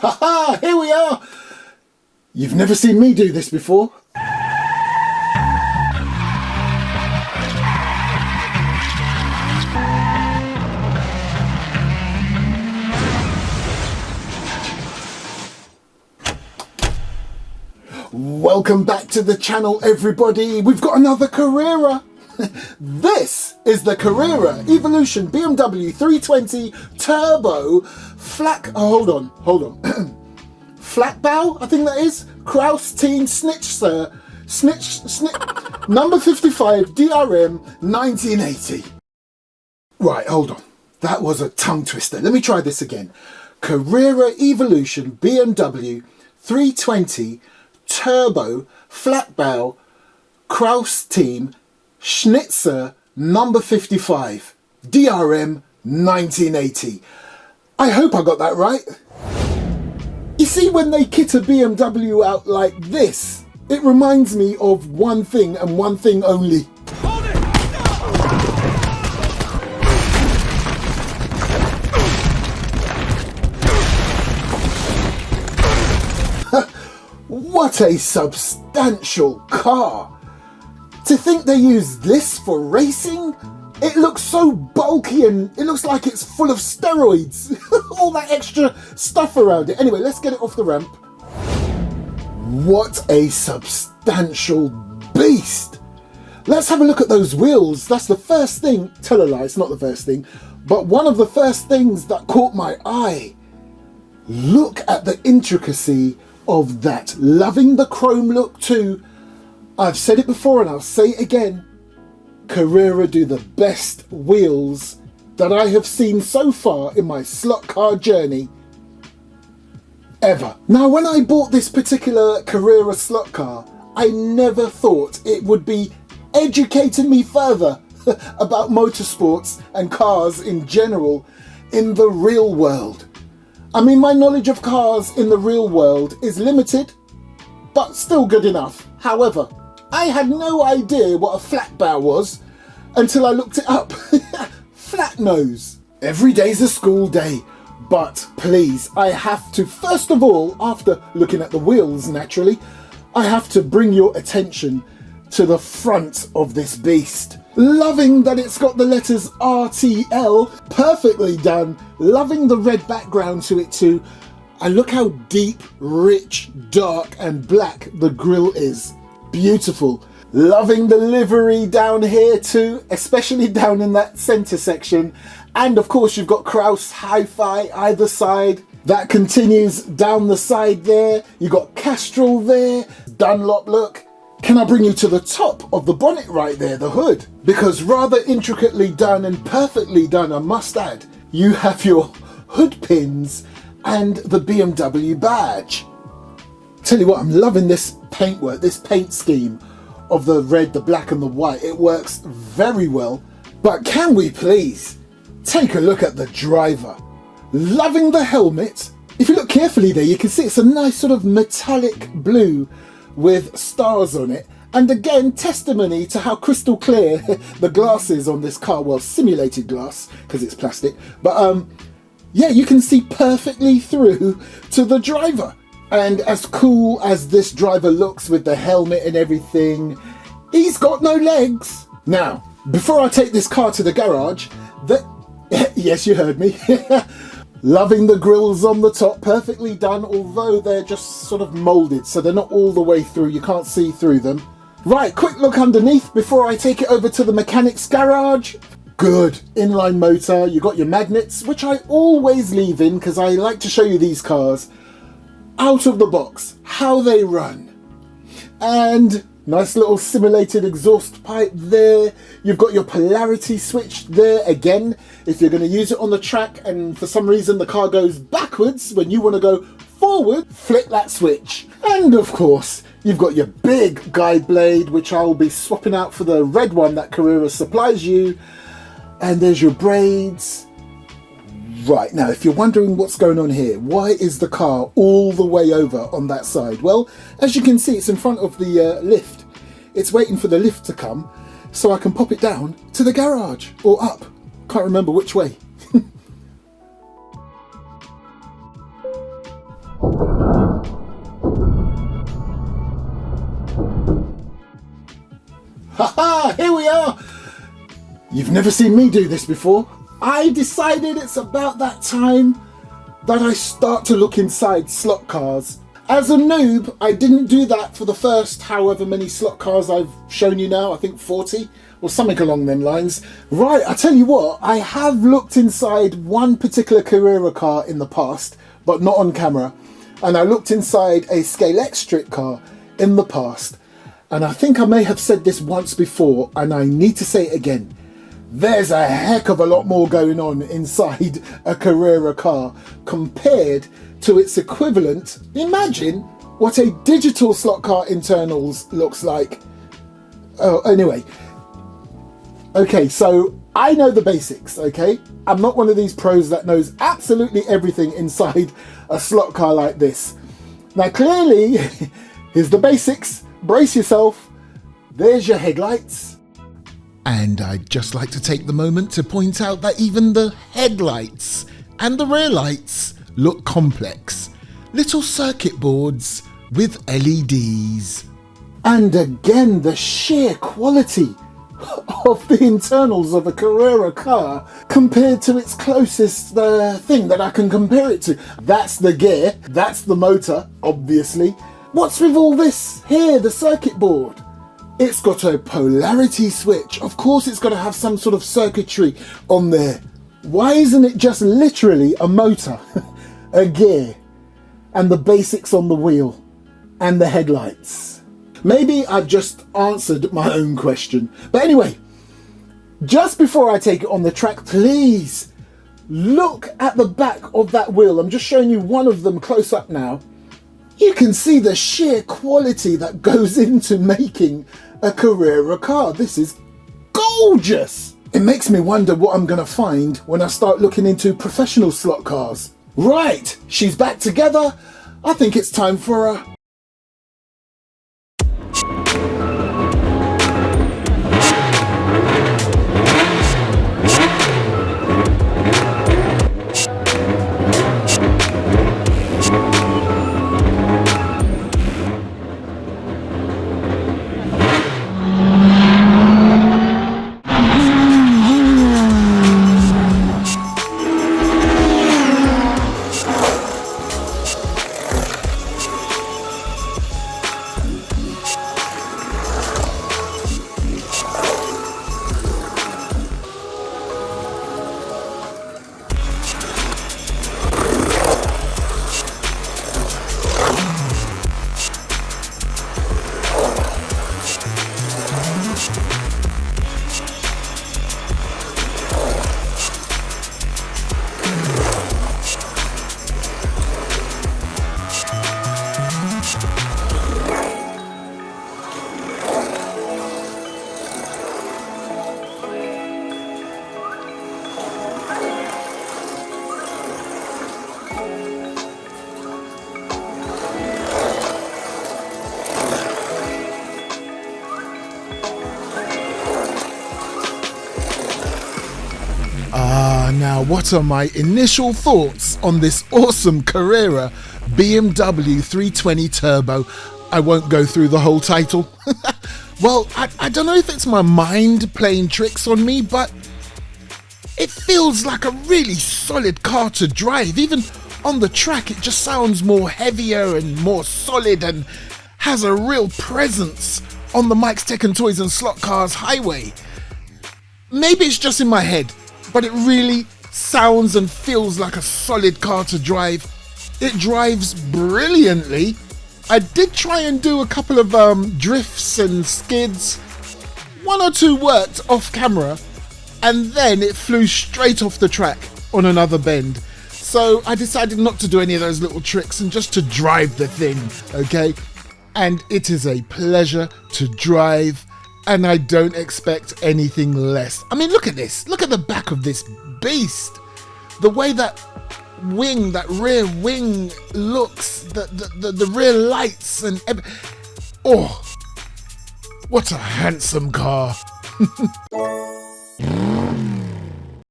Haha, here we are! You've never seen me do this before. Welcome back to the channel, everybody. We've got another Carrera. This is the Carrera Evolution BMW 320 Turbo hold on. Flachbau, I think that is. Kraus Team Schnitzer. Number 55 DRM 1980. Right, hold on. That was a tongue twister. Let me try this again. Carrera Evolution BMW 320 Turbo Flachbau Kraus Team Schnitzer number 55 DRM 1980. I hope I got that right. You see, when they kit a BMW out like this, it reminds me of one thing and one thing only. What a substantial car! To think they use this for racing? It looks so bulky and it looks like it's full of steroids. All that extra stuff around it. Anyway, let's get it off the ramp. What a substantial beast! Let's have a look at those wheels. That's the first thing. Tell a lie, it's not the first thing. But one of the first things that caught my eye. Look at the intricacy of that. Loving the chrome look too. I've said it before and I'll say it again. Carrera do the best wheels that I have seen so far in my slot car journey ever. Now, when I bought this particular Carrera slot car, I never thought it would be educating me further about motorsports and cars in general in the real world. I mean, my knowledge of cars in the real world is limited, but still good enough. However, I had no idea what a Flachbau was until I looked it up. Flat nose. Every day's a school day, but please, I have to, first of all, after looking at the wheels naturally, I have to bring your attention to the front of this beast. Loving that it's got the letters RTL, perfectly done. Loving the red background to it too. And look how deep, rich, dark and black the grille is. Beautiful. Loving the livery down here too, especially down in that center section. And of course you've got Kraus Hi-Fi either side. That continues down the side there. You've got Castrol there, Dunlop look. Can I bring you to the top of the bonnet right there, the hood? Because rather intricately done and perfectly done, I must add, you have your hood pins and the BMW badge. Tell you what, I'm loving this paintwork, this paint scheme of the red, the black and the white. It works very well. But can we please take a look at the driver? Loving the helmet. If you look carefully there, you can see it's a nice sort of metallic blue with stars on it. And again, testimony to how crystal clear the glass is on this car. Well, simulated glass, because it's plastic. But yeah, you can see perfectly through to the driver. And as cool as this driver looks with the helmet and everything, he's got no legs. Now, before I take this car to the garage, yes, you heard me. Loving the grills on the top, perfectly done, although they're just sort of moulded, so they're not all the way through, you can't see through them. Right, quick look underneath before I take it over to the mechanic's garage. Good, inline motor, you got your magnets, which I always leave in because I like to show you these cars out of the box, how they run. And nice little simulated exhaust pipe there. You've got your polarity switch there again. If you're going to use it on the track and for some reason the car goes backwards when you want to go forward, flick that switch. And of course, you've got your big guide blade, which I'll be swapping out for the red one that Carrera supplies you. And there's your braids. Right, now if you're wondering what's going on here, why is the car all the way over on that side? Well, as you can see, it's in front of the lift. It's waiting for the lift to come so I can pop it down to the garage or up. Can't remember which way. Haha, here we are! You've never seen me do this before. I decided it's about that time that I start to look inside slot cars. As a noob, I didn't do that for the first however many slot cars I've shown you now, I think 40 or something along them lines. Right, I tell you what, I have looked inside one particular Carrera car in the past, but not on camera. And I looked inside a Scale X-Trick car in the past. And I think I may have said this once before, and I need to say it again. There's a heck of a lot more going on inside a Carrera car compared to its equivalent. Imagine what a digital slot car internals looks like. Oh, anyway. Okay, so I know the basics, okay? I'm not one of these pros that knows absolutely everything inside a slot car like this. Now clearly, here's the basics. Brace yourself. There's your headlights. And I'd just like to take the moment to point out that even the headlights and the rear lights look complex. Little circuit boards with LEDs. And again, the sheer quality of the internals of a Carrera car compared to its closest thing that I can compare it to. That's the gear, that's the motor, obviously. What's with all this here, the circuit board? It's got a polarity switch. Of course it's got to have some sort of circuitry on there. Why isn't it just literally a motor, a gear, and the basics on the wheel, and the headlights? Maybe I've just answered my own question. But anyway, just before I take it on the track, please look at the back of that wheel. I'm just showing you one of them close up now. You can see the sheer quality that goes into making a Carrera car. This is gorgeous. It makes me wonder what I'm going to find when I start looking into professional slot cars. Right, she's back together. I think it's time for a... Now, what are my initial thoughts on this awesome Carrera BMW 320 Turbo? I won't go through the whole title. Well, I don't know if it's my mind playing tricks on me, but it feels like a really solid car to drive. Even on the track, it just sounds more heavier and more solid and has a real presence on the Mike's Tech and Toys and Slot Cars highway. Maybe it's just in my head, but it really sounds and feels like a solid car to drive. It drives brilliantly. I did try and do a couple of drifts and skids. One or two worked off camera, and then it flew straight off the track on another bend. So I decided not to do any of those little tricks and just to drive the thing, okay? And it is a pleasure to drive, and I don't expect anything less. I mean, look at this. Look at the back of this beast. The way that wing, that rear wing looks, the rear lights and oh, what a handsome car.